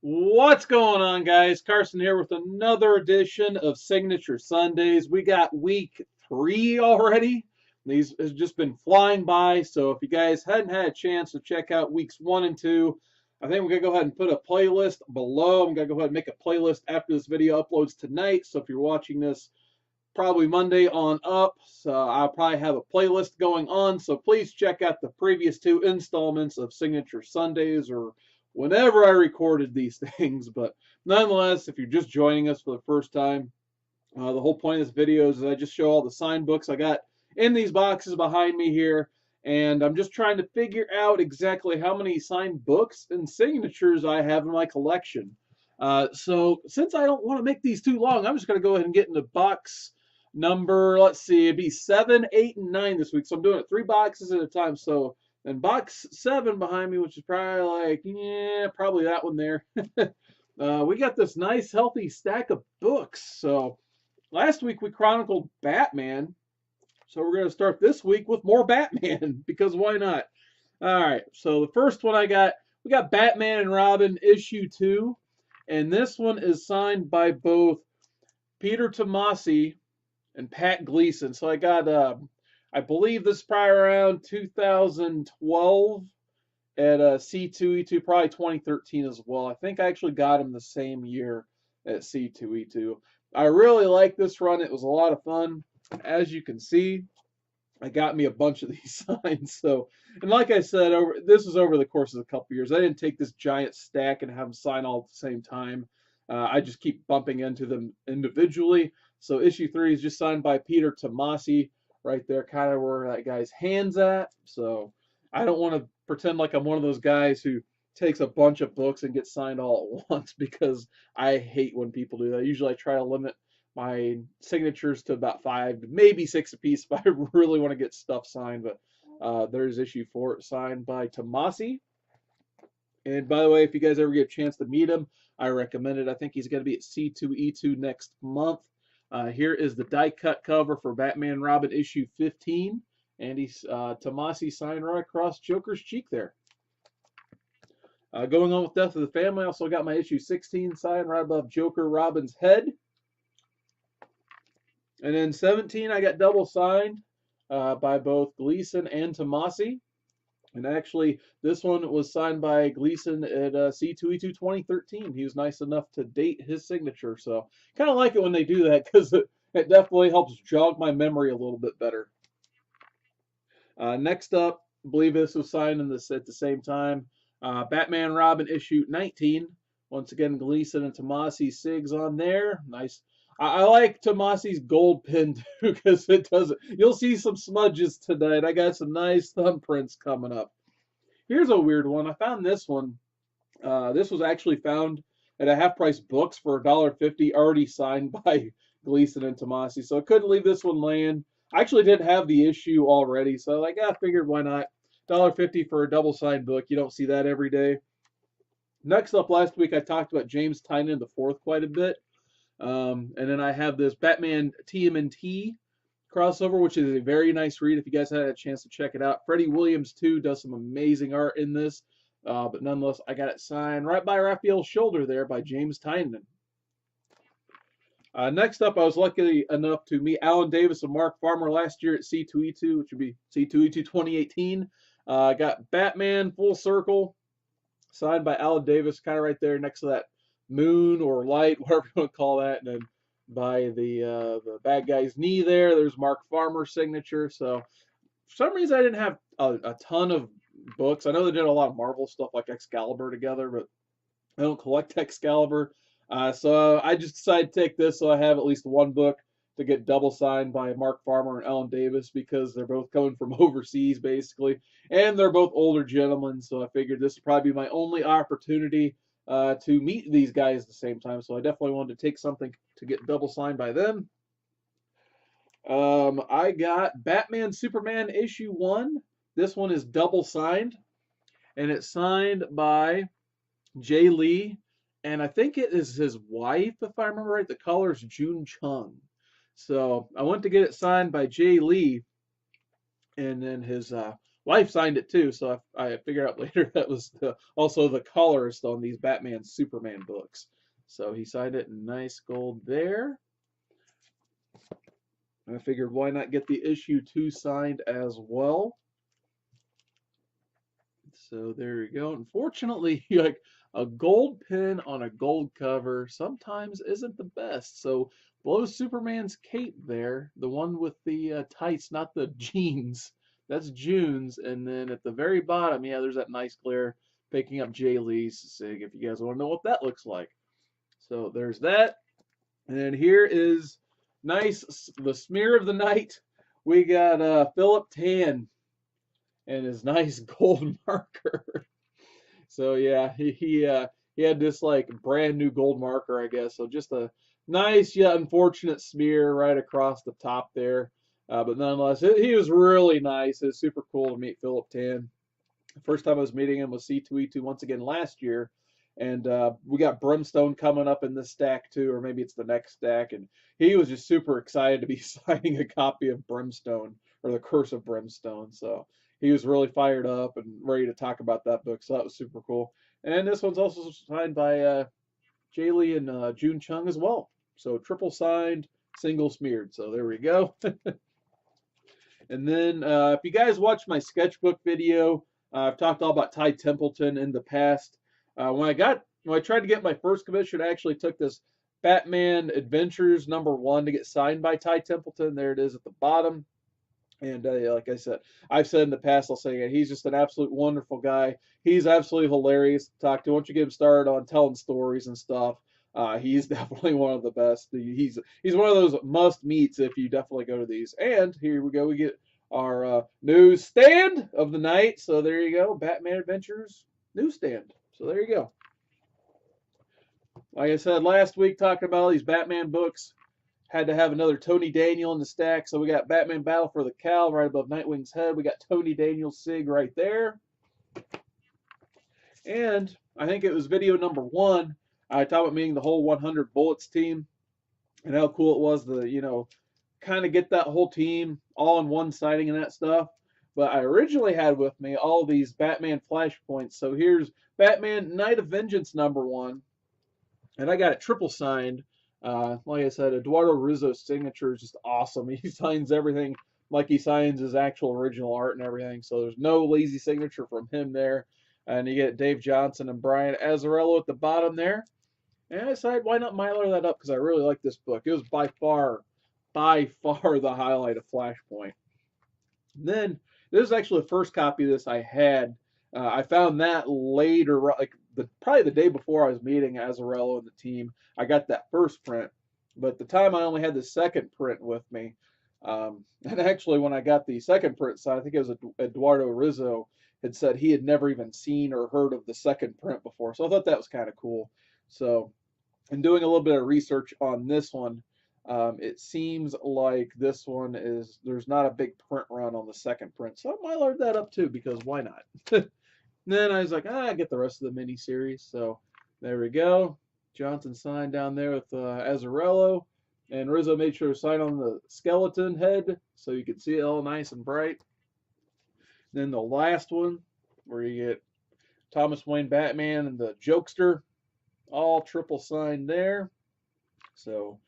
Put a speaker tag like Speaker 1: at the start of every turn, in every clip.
Speaker 1: What's going on, guys? Carson here with another edition of Signature Sundays. We got week 3 already. These has just been flying by. So if you guys hadn't had a chance to check out weeks 1 and 2, I think we're gonna go ahead and put a playlist below. I'm gonna go ahead and make a playlist after this video uploads tonight. So if you're watching this probably Monday on up, so I'll probably have a playlist going on. So please check out the previous 2 installments of Signature Sundays or whenever I recorded these things. But nonetheless, if you're just joining us for the first time, the whole point of this video is I just show all the signed books I got in these boxes behind me here. And I'm just trying to figure out exactly how many signed books and signatures I have in my collection. So since I don't want to make these too long, I'm just going to go ahead and get into box number, let's see, it'd be 7, 8, and 9 this week. So I'm doing it 3 boxes at a time. So then box 7 behind me, which is probably like, yeah, probably that one there. We got this nice healthy stack of books. So last week we chronicled Batman. So we're going to start this week with more Batman because why not? All right. So the first one we got Batman and Robin issue 2. And this one is signed by both Peter Tomasi and Pat Gleason. So I got, I believe this is probably around 2012 at C2E2, probably 2013 as well. I think I actually got him the same year at C2E2. I really like this run. It was a lot of fun. As you can see, I got me a bunch of these signs. So, and like I said, this was over the course of a couple years. I didn't take this giant stack and have them sign all at the same time. I just keep bumping into them individually. So issue 3 is just signed by Peter Tomasi, right there, kind of where that guy's hand's at. So I don't want to pretend like I'm one of those guys who takes a bunch of books and gets signed all at once because I hate when people do that. Usually I try to limit my signatures to about 5, maybe 6 apiece if I really want to get stuff signed. But there's issue 4 signed by Tomasi. And by the way, if you guys ever get a chance to meet him, I recommend it. I think he's going to be at C2E2 next month. Here is the die cut cover for Batman and Robin issue 15. And he's Tomasi signed right across Joker's cheek there. Going on with Death of the Family, I also got my issue 16 signed right above Joker Robin's head. And then 17, I got double signed by both Gleason and Tomasi. And actually, this one was signed by Gleason at C2E2 2013. He was nice enough to date his signature. So kind of like it when they do that because it definitely helps jog my memory a little bit better. Next up, I believe this was signed at the same time. Batman Robin issue 19. Once again, Gleason and Tomasi Sigs on there. Nice. I like Tomasi's gold pin too because it doesn't. You'll see some smudges tonight. I got some nice thumbprints coming up. Here's a weird one. I found this one. This was actually found at a half price books for $1.50, already signed by Gleason and Tomasi. So I couldn't leave this one laying. I actually did have the issue already, so like I figured why not? $1.50 for a double signed book. You don't see that every day. Next up, last week I talked about James Tynion the fourth quite a bit. And then I have this Batman TMNT crossover, which is a very nice read if you guys had a chance to check it out. Freddie Williams, too, does some amazing art in this. But nonetheless, I got it signed right by Raphael's shoulder there by James Tynion. Next up, I was lucky enough to meet Alan Davis and Mark Farmer last year at C2E2, which would be C2E2 2018. Got Batman Full Circle, signed by Alan Davis, kind of right there next to that moon or light, whatever you want to call that. And then by the bad guy's knee there's Mark Farmer's signature. So for some reason, I didn't have a ton of books. I know they did a lot of Marvel stuff like Excalibur together, but I don't collect Excalibur. So I just decided to take this so I have at least one book to get double signed by Mark Farmer and Alan Davis because they're both coming from overseas basically, and they're both older gentlemen. So I figured this would probably be my only opportunity to meet these guys at the same time. So I definitely wanted to take something to get double signed by them. I got Batman Superman issue 1. This one is double signed, and it's signed by Jay Lee, and I think it is his wife, if I remember right. The color is June Chung. So I went to get it signed by Jay Lee, and then his wife signed it too, so I figured out later that was also the colorist on these Batman Superman books. So he signed it in nice gold there. I figured why not get the issue 2 signed as well. So there you go. Unfortunately, like a gold pen on a gold cover sometimes isn't the best. So below Superman's cape there, the one with the tights, not the jeans, that's June's. And then at the very bottom, yeah, there's that nice glare picking up Jay Lee's SIG if you guys want to know what that looks like. So there's that. And then here is nice, the smear of the night. We got Philip Tan and his nice gold marker. So yeah, he had this like brand new gold marker, I guess. So just a nice yet unfortunate smear right across the top there. But nonetheless, he was really nice. It was super cool to meet Philip Tan. The first time I was meeting him was C2E2 once again last year. And we got Brimstone coming up in this stack too, or maybe it's the next stack. And he was just super excited to be signing a copy of Brimstone, or The Curse of Brimstone. So he was really fired up and ready to talk about that book. So that was super cool. And this one's also signed by Jay Lee and June Chung as well. So triple signed, single smeared. So there we go. And then if you guys watched my sketchbook video, I've talked all about Ty Templeton in the past. When I tried to get my first commission, I actually took this Batman Adventures #1 to get signed by Ty Templeton. There it is at the bottom. And like I said, I've said in the past, I'll say it, he's just an absolute wonderful guy. He's absolutely hilarious to talk to. Once you get him started on telling stories and stuff, he's definitely one of the best. He's one of those must meets if you definitely go to these. And here we go, we get our newsstand of the night. So there you go, Batman Adventures newsstand. So there you go. Like I said last week, talking about all these Batman books, had to have another Tony Daniel in the stack. So we got Batman Battle for the Cowl right above Nightwing's head. We got Tony Daniel's SIG right there. And I think it was video #1. I talked about meeting the whole 100 Bullets team and how cool it was to, you know, kind of get that whole team all in one sighting and that stuff. But I originally had with me all these Batman Flashpoints. So here's Batman Night of Vengeance #1. And I got it triple signed. Like I said, Eduardo Rizzo's signature is just awesome. He signs everything like he signs his actual original art and everything. So there's no lazy signature from him there. And you get Dave Johnson and Brian Azzarello at the bottom there. And I decided, why not Mylar that up? Because I really like this book. It was by far the highlight of Flashpoint. And then, this is actually the first copy of this I had. I found that later, like probably the day before I was meeting Azzarello and the team. I got that first print, but at the time I only had the second print with me. And actually, when I got the second print signed, I think it was Eduardo Rizzo had said he had never even seen or heard of the second print before. So I thought that was kind of cool. So, in doing a little bit of research on this one, it seems like this one there's not a big print run on the second print. So I might load that up too, because why not? Then I was like, I get the rest of the mini series. So there we go. Johnson signed down there with Azzarello. And Rizzo made sure to sign on the skeleton head so you could see it all nice and bright. Then the last one, where you get Thomas Wayne Batman and the Jokester, all triple signed there. So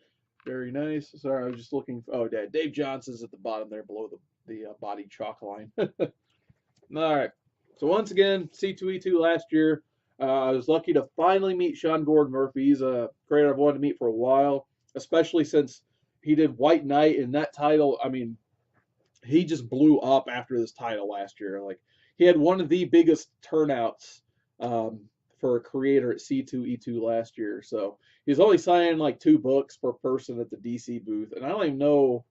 Speaker 1: very nice. Sorry, I was just looking. Oh, yeah, Dave Johnson's at the bottom there below the body chalk line. All right. So once again, C2E2 last year. I was lucky to finally meet Sean Gordon Murphy. He's a creator I've wanted to meet for a while, especially since he did White Knight, and that title, I mean, he just blew up after this title last year. Like, he had one of the biggest turnouts for a creator at C2E2 last year. So he's only signing like 2 books per person at the DC booth, and I don't even know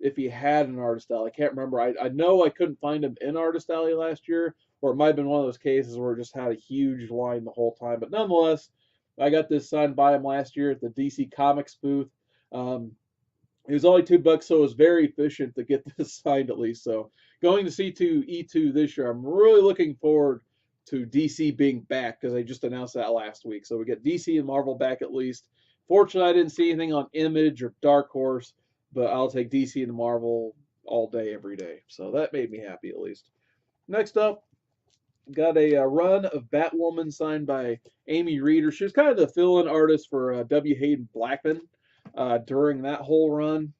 Speaker 1: if he had an Artist Alley. I can't remember. I know I couldn't find him in Artist Alley last year, or it might have been one of those cases where it just had a huge line the whole time. But nonetheless, I got this signed by him last year at the DC Comics booth. It was only $2, so it was very efficient to get this signed at least. So going to C2E2 this year, I'm really looking forward to DC being back, because they just announced that last week. So we get DC and Marvel back at least. Fortunately, I didn't see anything on Image or Dark Horse, but I'll take DC and Marvel all day, every day. So that made me happy at least. Next up, got a run of Batwoman signed by Amy Reeder. She was kind of the fill-in artist for W. Hayden Blackman during that whole run.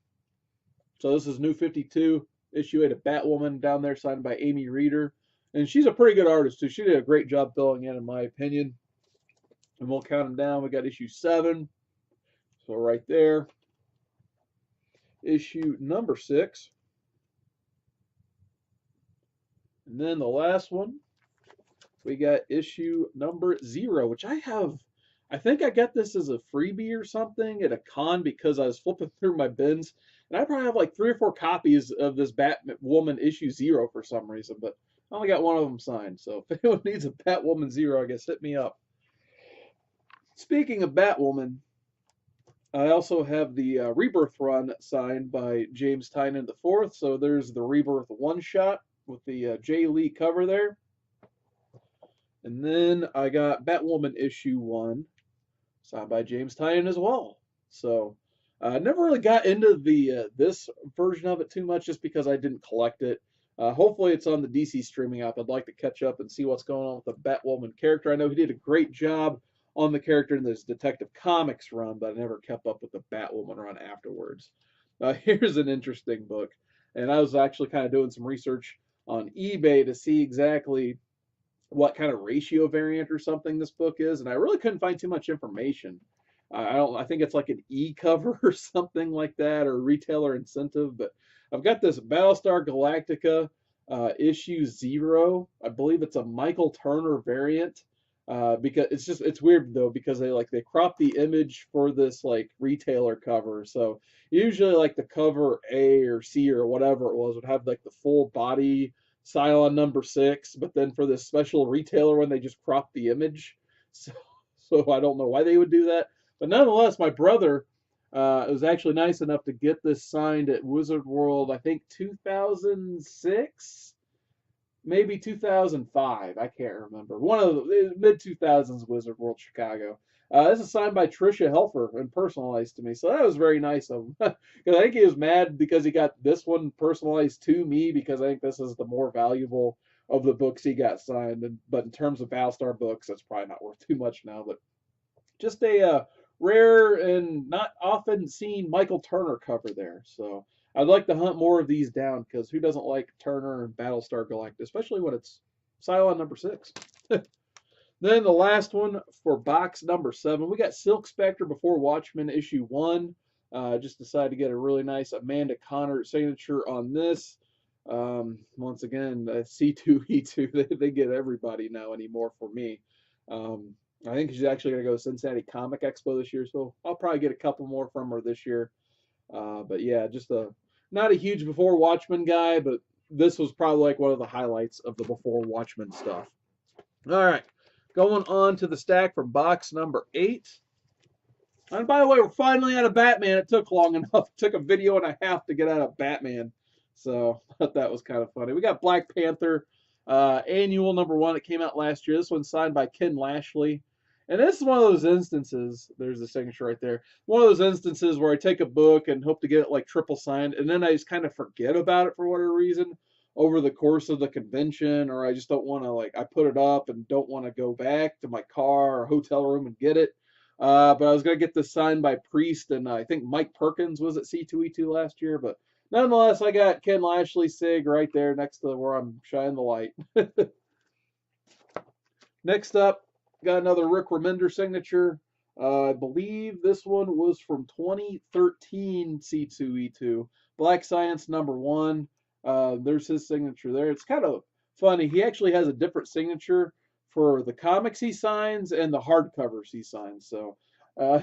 Speaker 1: So this is New 52, issue 8 of Batwoman down there, signed by Amy Reeder. And she's a pretty good artist, too. She did a great job filling in my opinion. And we'll count them down. We got issue 7. So right there. Issue number 6. And then the last one, we got issue number 0, which I think I got this as a freebie or something at a con because I was flipping through my bins. And I probably have like 3 or 4 copies of this Batwoman issue 0 for some reason, but I only got one of them signed. So if anyone needs a Batwoman 0, I guess hit me up. Speaking of Batwoman, I also have the Rebirth run signed by James Tynion IV. So there's the Rebirth one-shot with the Jay Lee cover there. And then I got Batwoman issue 1 signed by James Tynion as well. So I never really got into the this version of it too much just because I didn't collect it. Hopefully it's on the DC streaming app. I'd like to catch up and see what's going on with the Batwoman character. I know he did a great job on the character in this Detective Comics run, but I never kept up with the Batwoman run afterwards. Here's an interesting book. And I was actually kind of doing some research on eBay to see exactly what kind of ratio variant or something this book is, and I really couldn't find too much information. I think it's like an e-cover or something like that, or retailer incentive. But I've got this Battlestar Galactica issue 0. I believe it's a Michael Turner variant. Because it's weird though because they crop the image for this like retailer cover. So usually like the cover A or C or whatever it was would have like the full body Cylon number 6, but then for this special retailer one they just crop the image. So I don't know why they would do that. But nonetheless, my brother was actually nice enough to get this signed at Wizard World, I think 2006, maybe 2005. I can't remember. One of the mid 2000s Wizard World Chicago. This is signed by Tricia Helfer and personalized to me, so that was very nice of him. Because I think he was mad because he got this one personalized to me because I think this is the more valuable of the books he got signed. But in terms of Battlestar books, that's probably not worth too much now. But just a rare and not often seen Michael Turner cover there. So I'd like to hunt more of these down because who doesn't like Turner and Battlestar Galactica, especially when it's Cylon number 6. Then the last one for box number 7, we got Silk Spectre Before Watchmen issue 1. Just decided to get a really nice Amanda Connor signature on this. Once again, C2E2, they get everybody now anymore for me. I think she's actually going to go to Cincinnati Comic Expo this year, so I'll probably get a couple more from her this year. But yeah, just not a huge Before Watchmen guy, but this was probably like one of the highlights of the Before Watchmen stuff. All right, going on to the stack from box number 8. And by the way, we're finally out of Batman. It took long enough. It took a video and a half to get out of Batman. So I thought that was kind of funny. We got Black Panther annual number 1. It came out last year. This one's signed by Ken Lashley. And this is one of those instances, there's the signature right there, one of those instances where I take a book and hope to get it like triple signed, and then I just kind of forget about it for whatever reason over the course of the convention, or I just don't want to, like, I put it up and don't want to go back to my car or hotel room and get it. But I was going to get this signed by Priest, and I think Mike Perkins was at C2E2 last year, but nonetheless, I got Ken Lashley sig right there next to where I'm shining the light. Next up, got another Rick Remender signature. I believe this one was from 2013 C2E2. Black Science number 1. There's his signature there. It's kind of funny. He actually has a different signature for the comics he signs and the hardcovers he signs. So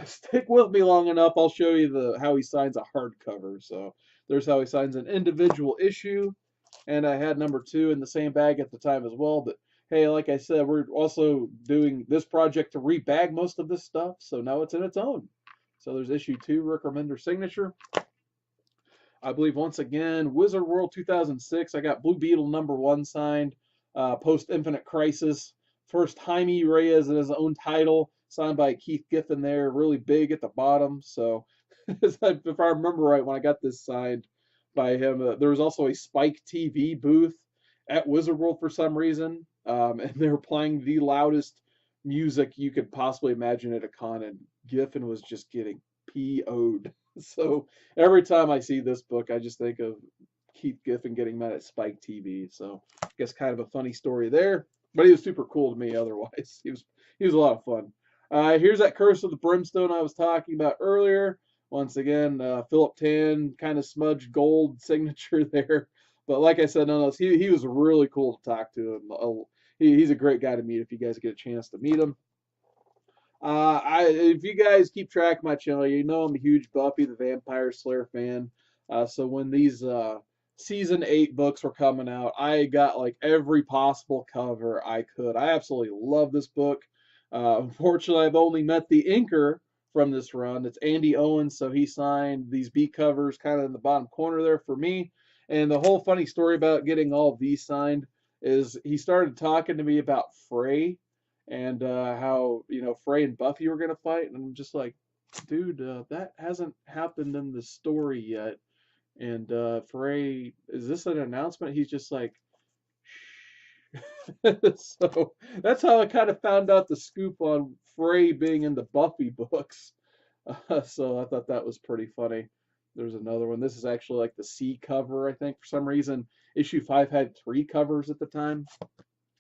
Speaker 1: stick with me long enough. I'll show you how he signs a hardcover. So there's how he signs an individual issue. And I had number 2 in the same bag at the time as well. But hey, like I said, we're also doing this project to rebag most of this stuff, so now it's in its own. So there's issue 2, Rick Remender signature. I believe once again, Wizard World 2006. I got Blue Beetle number 1 signed, post Infinite Crisis. First Jaime Reyes in his own title, signed by Keith Giffen there, really big at the bottom. So if I remember right, when I got this signed by him, there was also a Spike TV booth. at Wizard World for some reason, and they were playing the loudest music you could possibly imagine at a con, and Giffen was just getting PO'd. So every time I see this book, I just think of Keith Giffen getting mad at Spike TV. So I guess kind of a funny story there, but he was super cool to me otherwise. He was a lot of fun. Here's that Curse of the Brimstone I was talking about earlier. Once again, Philip Tan kind of smudged gold signature there. But like I said, nonetheless, he was really cool to talk to. He's a great guy to meet if you guys get a chance to meet him. If you guys keep track of my channel, you know I'm a huge Buffy the Vampire Slayer fan. So when these season 8 books were coming out, I got like every possible cover I could. I absolutely love this book. Unfortunately, I've only met the inker from this run. It's Andy Owens, so he signed these B covers kind of in the bottom corner there for me. And the whole funny story about getting all of these signed is he started talking to me about Frey and how Frey and Buffy were gonna fight, and I'm just like, dude, that hasn't happened in the story yet. And Frey, is this an announcement? He's just like, so that's how I kind of found out the scoop on Frey being in the Buffy books. So I thought that was pretty funny. There's another one. This is actually like the C cover, I think, for some reason. Issue 5 had 3 covers at the time.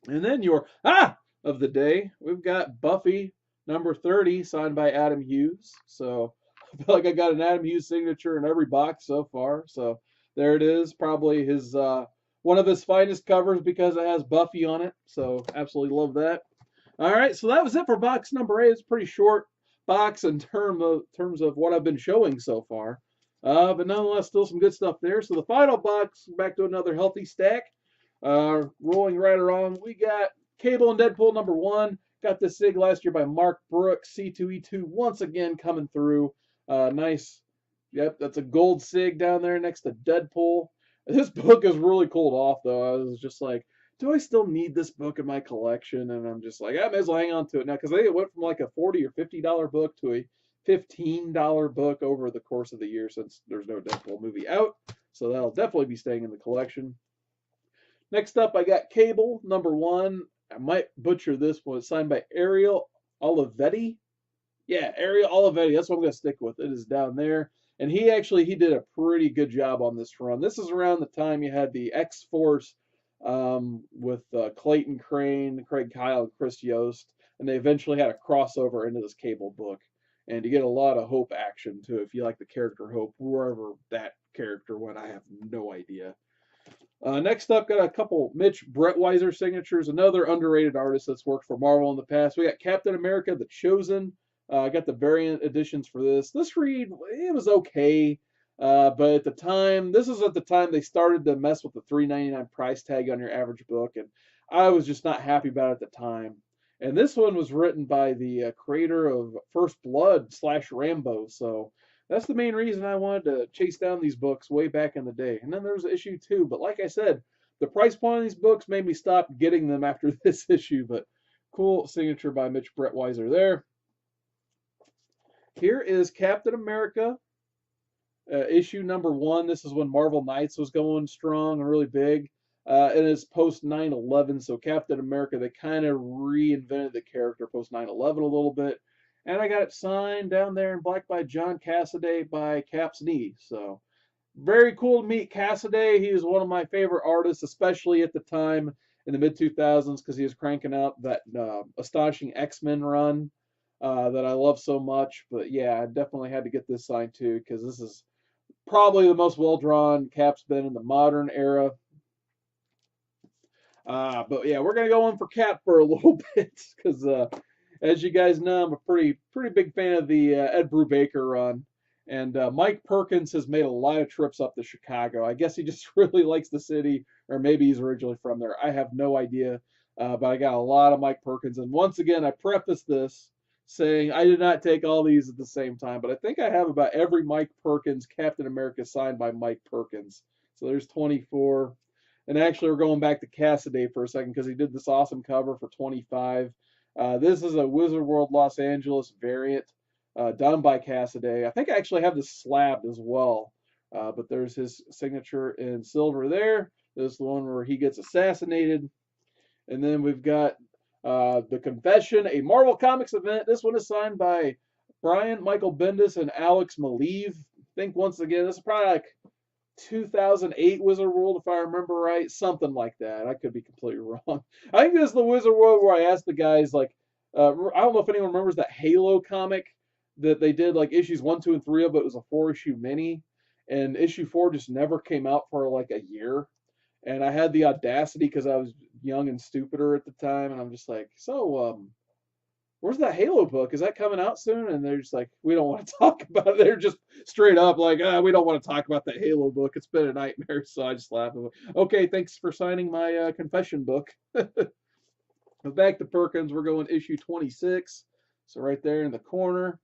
Speaker 1: And then your of the day, we've got Buffy number 30 signed by Adam Hughes. So I feel like I got an Adam Hughes signature in every box so far. So there it is. Probably his one of his finest covers because it has Buffy on it. So absolutely love that. All right, so that was it for box number 8. It's a pretty short box in terms of what I've been showing so far. But nonetheless, still some good stuff there. So the final box, back to another healthy stack. Rolling right around, we got Cable and Deadpool number 1. Got this SIG last year by Mark Brooks. C2E2 once again coming through. Nice. Yep, that's a gold SIG down there next to Deadpool. This book is really cooled off, though. I was just like, do I still need this book in my collection? And I'm just like, I may as well hang on to it now, because they went from like a $40 or $50 book to a $15 book over the course of the year since there's no Deadpool movie out. So that'll definitely be staying in the collection. Next up, I got Cable number 1. I might butcher this one. It's signed by Ariel Olivetti. Yeah, Ariel Olivetti. That's what I'm going to stick with. It is down there. And he did a pretty good job on this run. This is around the time you had the X-Force with Clayton Crane, Craig Kyle, and Chris Yost. And they eventually had a crossover into this Cable book. And you get a lot of Hope action, too, if you like the character Hope. Wherever that character went, I have no idea. Next up, got a couple Mitch Brettweiser signatures, another underrated artist that's worked for Marvel in the past. We got Captain America, The Chosen. I got the variant editions for this. This read, it was okay, but at the time, this is at the time they started to mess with the $3.99 price tag on your average book, and I was just not happy about it at the time. And this one was written by the creator of First Blood / Rambo, so that's the main reason I wanted to chase down these books way back in the day. And then there's issue 2. But like I said, the price point of these books made me stop getting them after this issue. But cool signature by Mitch Brettweiser there. Here is Captain America, issue number 1. This is when Marvel Knights was going strong and really big. And it's post 9/11. So Captain America, they kind of reinvented the character post 9/11 a little bit. And I got it signed down there in black by John Cassaday by Cap's Knee. So very cool to meet Cassaday. He was one of my favorite artists, especially at the time in the mid-2000s, because he was cranking out that astonishing X-Men run that I love so much. But yeah, I definitely had to get this signed too, because this is probably the most well-drawn Cap's been in the modern era. But yeah, we're going to go on for Cap for a little bit, because as you guys know, I'm a pretty big fan of the Ed Brubaker run. And Mike Perkins has made a lot of trips up to Chicago. I guess he just really likes the city, or maybe he's originally from there. I have no idea. But I got a lot of Mike Perkins. And once again, I preface this saying I did not take all these at the same time, but I think I have about every Mike Perkins Captain America signed by Mike Perkins. So there's 24. And actually, we're going back to Cassaday for a second because he did this awesome cover for 25. This is a Wizard World Los Angeles variant done by Cassaday. I think I actually have this slabbed as well, but there's his signature in silver there. This is the one where he gets assassinated. And then we've got The Confession, a Marvel Comics event. This one is signed by Brian Michael Bendis and Alex Maleev. I think once again, this is probably like 2008 Wizard World, if I remember right, something like that. I could be completely wrong. I think this is the Wizard World where I asked the guys, like, I don't know if anyone remembers that Halo comic that they did, like issues 1, 2, and 3 of, but it was a 4-issue mini, and issue 4 just never came out for like a year. And I had the audacity because I was young and stupider at the time, and I'm just like, so, where's that Halo book? Is that coming out soon? And they're just like, we don't want to talk about it. They're just straight up like, we don't want to talk about that Halo book. It's been a nightmare. So I just laughed. Okay, thanks for signing my confession book. But back to Perkins, we're going issue 26. So right there in the corner,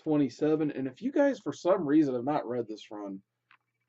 Speaker 1: 27. And if you guys, for some reason, have not read this run,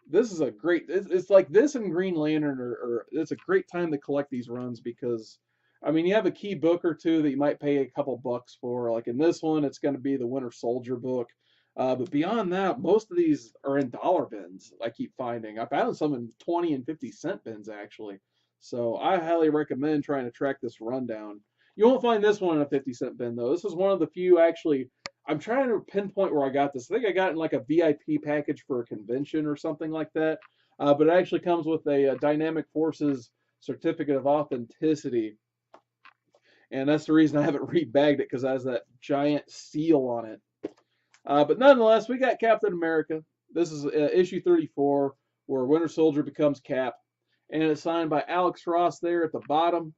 Speaker 1: this is a great, it's like this and Green Lantern, or it's a great time to collect these runs because, I mean, you have a key book or two that you might pay a couple bucks for. Like in this one, it's going to be the Winter Soldier book. But beyond that, most of these are in dollar bins, I keep finding. I found some in 20 and 50-cent bins, actually. So I highly recommend trying to track this rundown. You won't find this one in a 50-cent bin, though. This is one of the few, actually. I'm trying to pinpoint where I got this. I think I got it in like a VIP package for a convention or something like that. But it actually comes with a Dynamic Forces certificate of authenticity. And that's the reason I haven't rebagged it, because it has that giant seal on it. But nonetheless, we got Captain America. This is issue 34, where Winter Soldier becomes Cap. And it's signed by Alex Ross there at the bottom.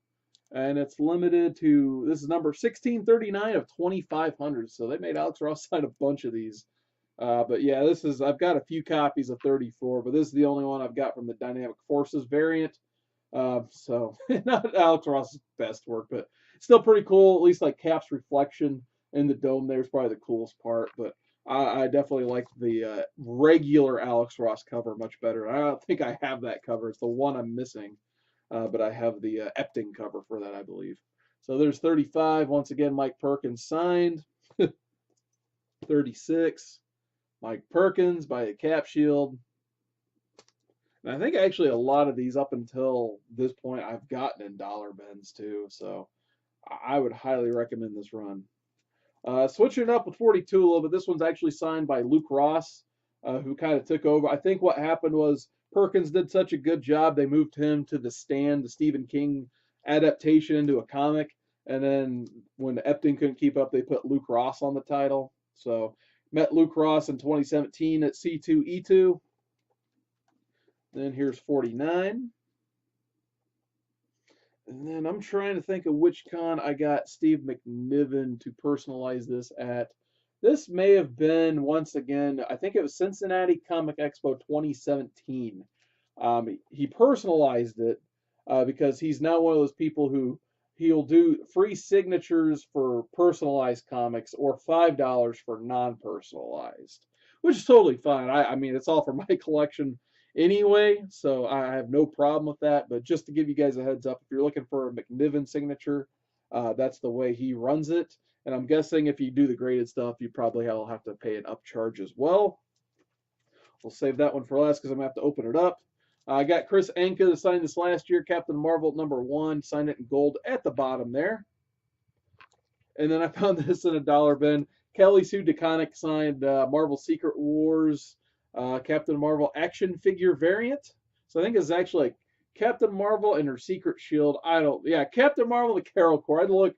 Speaker 1: And it's limited to, this is number 1639 of 2,500. So they made Alex Ross sign a bunch of these. But yeah, this is, I've got a few copies of 34, but this is the only one I've got from the Dynamic Forces variant. So not Alex Ross's best work, but still pretty cool. At least like Cap's reflection in the dome there is probably the coolest part. But I definitely like the regular Alex Ross cover much better. I don't think I have that cover. It's the one I'm missing. But I have the Epting cover for that, I believe. So there's 35. Once again, Mike Perkins signed. 36. Mike Perkins by a Cap Shield. And I think actually a lot of these up until this point I've gotten in dollar bins too. So I would highly recommend this run. Switching it up with 42 a little bit. This one's actually signed by Luke Ross, who kind of took over. I think what happened was Perkins did such a good job, they moved him to The Stand, the Stephen King adaptation, into a comic. And then when Epting couldn't keep up, they put Luke Ross on the title. So met Luke Ross in 2017 at C2E2. Then here's 49. And then I'm trying to think of which con I got Steve McNiven to personalize this at. This may have been, once again, I think it was Cincinnati Comic Expo 2017. He personalized it because he's now one of those people who he'll do free signatures for personalized comics or $5 for non-personalized, which is totally fine. I mean, it's all for my collection anyway, so I have no problem with that. But just to give you guys a heads up, if you're looking for a McNiven signature, that's the way he runs it. And I'm guessing if you do the graded stuff, you probably will have to pay an upcharge as well. We'll save that one for last because I'm going to have to open it up. I got Chris Anka to sign this last year, Captain Marvel #1, signed it in gold at the bottom there. And then I found this in a dollar bin. Kelly Sue DeConnick signed Marvel Secret Wars Captain Marvel action figure variant. So I think it's actually like Captain Marvel and her Secret Shield. Captain Marvel, the Carol Corps. I'd look,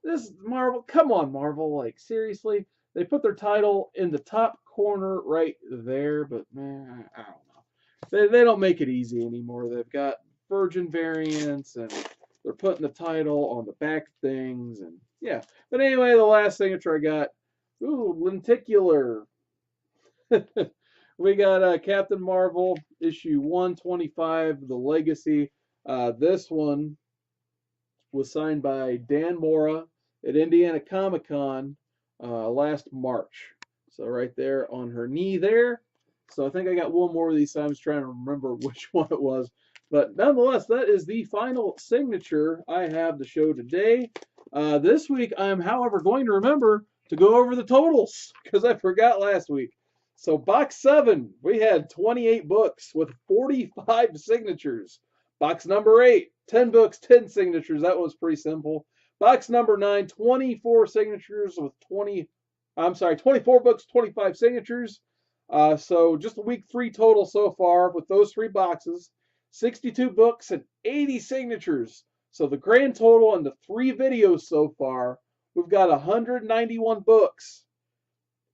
Speaker 1: this Marvel, come on, Marvel, like seriously. They put their title in the top corner right there, but man, I don't know. They don't make it easy anymore. They've got Virgin variants, and they're putting the title on the back of things, and yeah. But anyway, the last signature I got, lenticular. We got Captain Marvel issue 125, The Legacy. This one was signed by Dan Mora at Indiana Comic Con last March. So right there on her knee there. So I think I got one more of these. I was trying to remember which one it was. But nonetheless, that is the final signature I have to show today. This week, I'm, however, going to remember to go over the totals because I forgot last week. So box 7, we had 28 books with 45 signatures. Box number 8, 10 books, 10 signatures. That was pretty simple. Box number 9, 24 signatures with 24 books, 25 signatures. So just week 3 total so far with those 3 boxes, 62 books and 80 signatures. So the grand total in the 3 videos so far, we've got 191 books,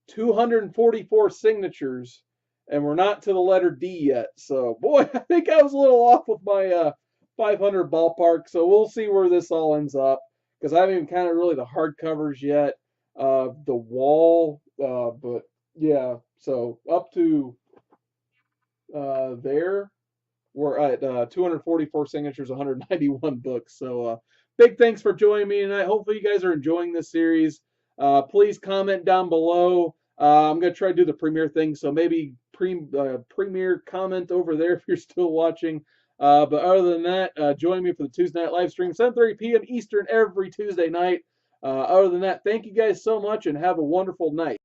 Speaker 1: 244 signatures, and we're not to the letter D yet. So, boy, I think I was a little off with my 500 ballpark. So we'll see where this all ends up, because I haven't even counted really the hardcovers yet, the wall, but yeah. So up to there, we're at 244 signatures, 191 books. So big thanks for joining me tonight. Hopefully you guys are enjoying this series. Please comment down below. I'm going to try to do the premiere thing, so maybe premiere comment over there if you're still watching. But other than that, join me for the Tuesday night live stream, 7:30 p.m. Eastern every Tuesday night. Other than that, thank you guys so much and have a wonderful night.